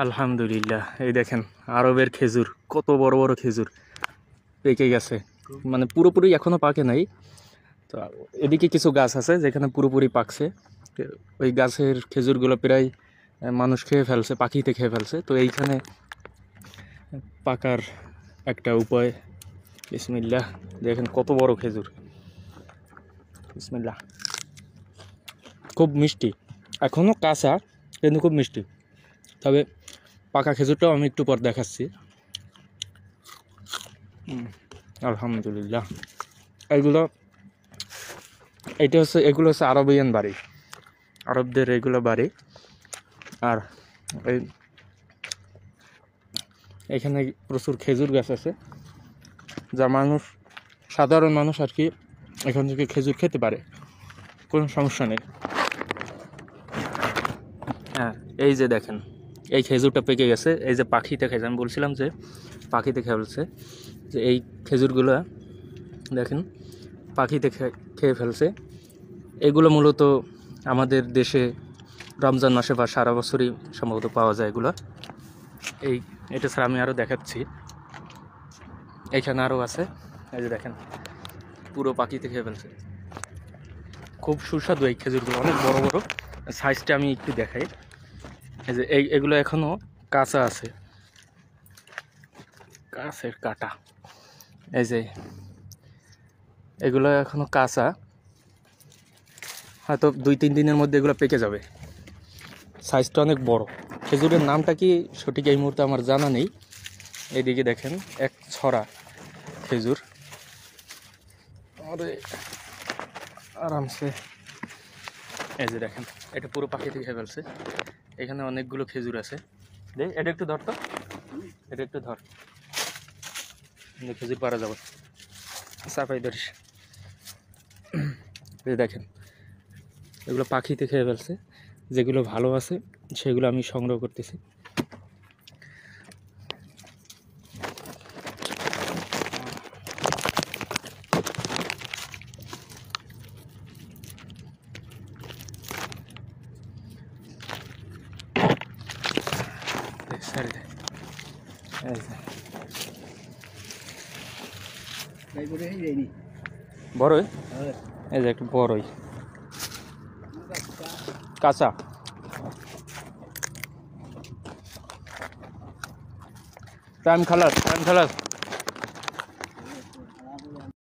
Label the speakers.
Speaker 1: আলহামদুলিল্লাহ, এই দেখেন আরবের খেজুর, কত বড় বড় খেজুর পেকে গেছে। মানে পুরোপুরি এখনো পাকে নাই। তো এদিকে কিছু গাছ আছে যেখানে পুরোপুরি পাকছে। তো ওই গাছের খেজুরগুলো প্রায় মানুষ খেয়ে ফেলছে, পাখিতে খেয়ে ফেলছে। তো এইখানে পাকার একটা উপায়। বিসমিল্লাহ, দেখেন কত বড় খেজুর। বিসমিল্লাহ, খুব মিষ্টি, এখনও কাঁচা কিন্তু খুব মিষ্টি। তবে পাকা খেজুরটাও আমি একটু পর দেখাচ্ছি। আলহামদুলিল্লাহ, এগুলো এগুলো হচ্ছে আরবিয়ান বাড়ি, আরবদের এগুলো বাড়ি। আর এখানে প্রচুর খেজুর গাছ আছে, যা সাধারণ মানুষ আর কি এখান থেকে খেজুর খেতে পারে, কোনো সমস্যা নেই। হ্যাঁ, এই যে দেখেন এই খেজুরটা পেকে গেছে, এই যে পাখিতে খেয়েছে। আমি বলছিলাম যে পাখিতে খেয়ে ফেলছে, যে এই খেজুরগুলো দেখেন পাখিতে খেয়ে ফেলছে। এগুলো মূলত আমাদের দেশে রমজান মাসে বা সারা বছরই সম্ভবত পাওয়া যায় এগুলো। এটা ছাড়া আমি আরও দেখাচ্ছি, এইখানে আরও আছে। এই যে দেখেন পুরো পাখিতে খেয়ে ফেলছে। খুব সুস্বাদু এই খেজুরগুলো, অনেক বড় বড়। সাইজটা আমি একটু দেখাই। এই যে এগুলো এখনও কাঁচা আছে, গাছের কাটা। এই যে এগুলো এখনও কাঁচা, হয়তো 2-3 দিনের মধ্যে এগুলো পেকে যাবে। সাইজটা অনেক বড়। খেজুরের নামটা কি সঠিক এই মুহূর্তে আমার জানা নেই। এইদিকে দেখেন এক ছড়া খেজুর, আরামসে। এই যে দেখেন এটা পুরো পাখিতে খেয়ে ফেলছে। এখানে অনেকগুলো খেজুর আছে। এটা একটু ধর তো, এটা একটু ধর, খেজুর পারা যাবে, চাপাই ধরিস। দেখেন এগুলো পাখিতে খেয়ে ফেলছে। যেগুলো ভালো আছে সেগুলো আমি সংগ্রহ করতেছি। বড়ই, এই যে একটু বড়ই কাঁচা। টাইম খালাস।